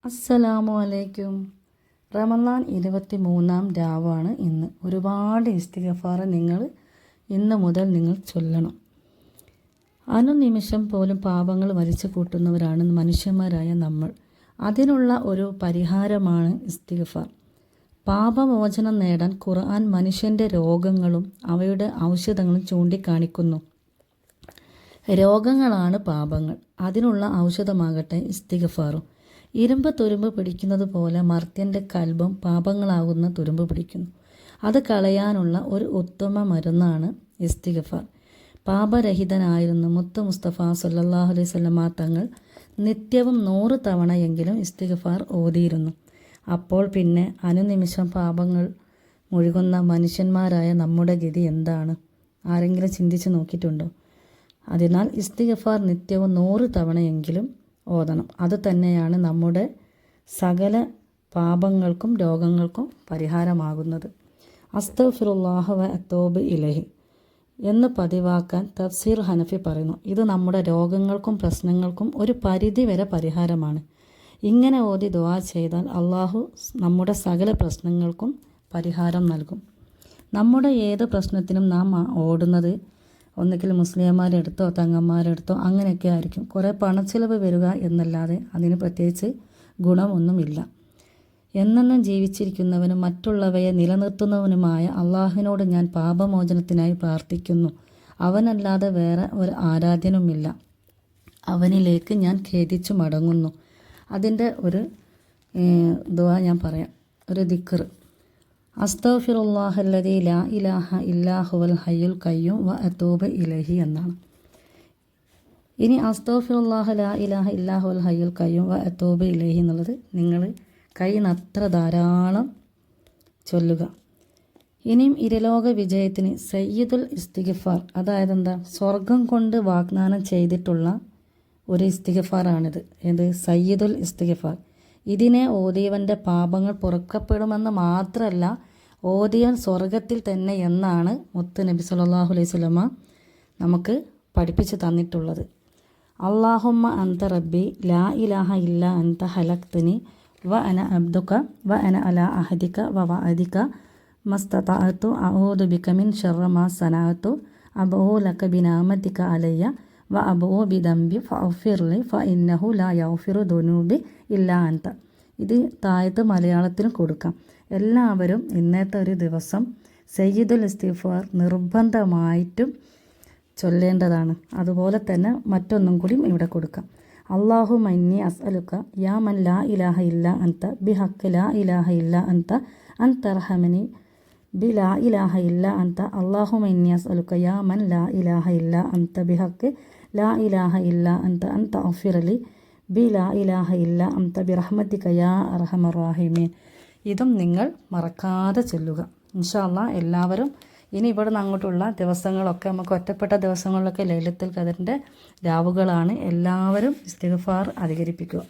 അസ്സലാമു അലൈക്കും. റമളാൻ 23-ാം രാവാണ് ഇന്ന്. ഒരുപാട് ഇസ്തിഗ്ഫാർ നിങ്ങൾ ഇന്ന് മുതൽ നിങ്ങൾ ചൊല്ലണം. അനുനിമിഷം പോലും പാപങ്ങൾ വലിച്ചു കൂട്ടുന്നവരാണ് മനുഷ്യന്മാരായ നമ്മൾ. അതിനുള്ള ഒരു പരിഹാരമാണ് ഇസ്തിഗ്ഫാർ. പാപമോചനം നേടാൻ ഖുർആൻ മനുഷ്യൻ്റെ രോഗങ്ങളും അവയുടെ ഔഷധങ്ങളും ചൂണ്ടിക്കാണിക്കുന്നു. രോഗങ്ങളാണ് പാപങ്ങൾ, അതിനുള്ള ഔഷധമാകട്ടെ ഇസ്തിഗ്ഫാറും. ഇരുമ്പ് തുരുമ്പ് പിടിക്കുന്നത് പോലെ മർത്യൻ്റെ കൽബും പാപങ്ങളാകുന്ന തുരുമ്പ് പിടിക്കുന്നു. അത് കളയാനുള്ള ഒരു ഉത്തമ മരുന്നാണ് ഇസ്തിഗ്ഫാർ. പാപരഹിതനായിരുന്ന മുത്ത് മുസ്തഫ സല്ലല്ലാഹു അലൈഹി വസല്ലമ തങ്ങൾ നിത്യവും 100 തവണയെങ്കിലും ഇസ്തിഗ്ഫാർ ഓതിയിരുന്നു. അപ്പോൾ പിന്നെ അനുനിമിഷം പാപങ്ങൾ മുഴുകുന്ന മനുഷ്യന്മാരായ നമ്മുടെ ഗതി എന്താണ്? ആരെങ്കിലും ചിന്തിച്ച് നോക്കിയിട്ടുണ്ടോ? അതിനാൽ ഇസ്തിഗ്ഫാർ നിത്യവും 100 തവണയെങ്കിലും ഓതണം. അതുതന്നെയാണ് നമ്മുടെ സകല പാപങ്ങൾക്കും രോഗങ്ങൾക്കും പരിഹാരമാകുന്നത്. അസ്തഗ്ഫിറുല്ലാഹ വ അത്തൂബു ഇലൈഹി എന്ന് പതിവാക്കാൻ തഫ്സീർ ഹനഫി പറയുന്നു. ഇത് നമ്മുടെ രോഗങ്ങൾക്കും പ്രശ്നങ്ങൾക്കും ഒരു പരിധി വരെ പരിഹാരമാണ്. ഇങ്ങനെ ഓതി ദുആ ചെയ്താൽ അള്ളാഹു നമ്മുടെ സകല പ്രശ്നങ്ങൾക്കും പരിഹാരം നൽകും. നമ്മുടെ ഏത് പ്രശ്നത്തിനും നാം ഓടുന്നത് ഒന്നുകിൽ മുസ്ലിംമാരെടുത്തോ തങ്ങന്മാരെടുത്തോ അങ്ങനെയൊക്കെ ആയിരിക്കും. കുറേ പണച്ചിലവ് വരിക എന്നല്ലാതെ അതിന് പ്രത്യേകിച്ച് ഗുണമൊന്നുമില്ല. എന്നെന്നും ജീവിച്ചിരിക്കുന്നവനും മറ്റുള്ളവയെ നിലനിർത്തുന്നവനുമായ അള്ളാഹുവിനോട് ഞാൻ പാപമോചനത്തിനായി പ്രാർത്ഥിക്കുന്നു. അവനല്ലാതെ വേറെ ഒരു ആരാധ്യനുമില്ല. അവനിലേക്ക് ഞാൻ ഖേദിച്ചു മടങ്ങുന്നു. അതിൻ്റെ ഒരു ദുആ ഞാൻ പറയാം, ഒരു ദിക്ർ. അസ്തഗ്ഫിറുല്ലാഹല്ലദീ ലാ ഇലാഹ ഇല്ലാ ഹുവൽ ഹയ്യുൽ ഖയ്യൂം വ അത്തൂബു ഇലൈഹി എന്നാണ്. ഇനി അസ്തഗ്ഫിറുല്ലാഹ ലാ ഇലാഹ ഇല്ലാ ഹുവൽ ഹയ്യുൽ ഖയ്യൂം വ അത്തൂബു ഇലൈഹി എന്നുള്ളത് നിങ്ങൾ കഴിയുന്നത്ര ധാരാളം ചൊല്ലുക. ഇനിയും ഇരലോക വിജയത്തിന് സയ്യിദുൽ ഇസ്തിഗ്ഫാർ, അതായത് എന്താ, സ്വർഗം കൊണ്ട് വാഗ്ദാനം ചെയ്തിട്ടുള്ള ഒരു ഇസ്തിഗ്ഫാറാണിത്. ഏത്? സയ്യിദുൽ ഇസ്തിഗ്ഫാർ. ഇതിനെ ഓതിയവൻ്റെ പാപങ്ങൾ പൊറുക്കപ്പെടുമെന്ന് മാത്രമല്ല, ഓതിയവൻ സ്വർഗത്തിൽ തന്നെ എന്നാണ് മുത്ത് നബി സല്ലല്ലാഹു അലൈഹി വസല്ലമ നമുക്ക് പഠിപ്പിച്ച് തന്നിട്ടുള്ളത്. അല്ലാഹുമ്മ അൻത റബ്ബി ലാ ഇലാഹ ഇല്ലാ അൻത ഹലക്തനി വ അന അബ്ദുക വ അന അലാ അഹദിക വ വഅദിക മസ്തതഅതു അഊദു ബിക മിൻ ശർരി മാ സനഅതു അബൂ ലക ബിനിഅമതിക അലയ്യ വ അബൂ ബിദംബി ഫഗ്ഫിർലി ഫഇന്നഹു ലാ യഗ്ഫിറു ദുനൂബി ഇല്ലാ അൻത. ഇത് താഴത്ത് മലയാളത്തിലും കൊടുക്കാം. എല്ലാവരും ഇന്നത്തെ ഒരു ദിവസം സയ്യിദുൽ ഇസ്തിഗ്ഫാർ നിർബന്ധമായിട്ടും ചൊല്ലേണ്ടതാണ്. അതുപോലെ തന്നെ മറ്റൊന്നും കൂടി ഇവിടെ കൊടുക്കാം. അല്ലാഹുമ്മ ഇന്നി അസ്അലുക യാ മൻ ലാ ഇലാഹ ഇല്ലാ അൻത ബിഹഖ് ലാ ഇലാഹ ഇല്ലാ അൻത അൻ തർഹമനി ബി ലാ ഇലാഹ ഇല്ലാ അൻത. അല്ലാഹുമ്മ ഇന്നി അസ്അലുക യാ മൻ ലാ ഇലാഹ ഇല്ലാ അൻത ബിഹഖ് ലാ ഇലാഹ ഇല്ലാ അൻത അൻ തഗ്ഫിറലി ബി ലാ ഇലാഹ ഇല്ലാ അൻത ബിറഹ്മതിക യാ അർഹമർ റഹീമീൻ. ഇതും നിങ്ങൾ മറക്കാതെ ചൊല്ലുക. ഇൻഷാ അല്ലാഹ് എല്ലാവരും ഇനി ഇവിടെ നിന്ന് അങ്ങോട്ടുള്ള ദിവസങ്ങളൊക്കെ നമുക്ക് ഒറ്റപ്പെട്ട ദിവസങ്ങളിലൊക്കെ ലൈലത്തുൽ ഖദറിൻ്റെ രാവുകളാണ്. എല്ലാവരും ഇസ്തിഗ്ഫാർ അധികരിപ്പിക്കുക.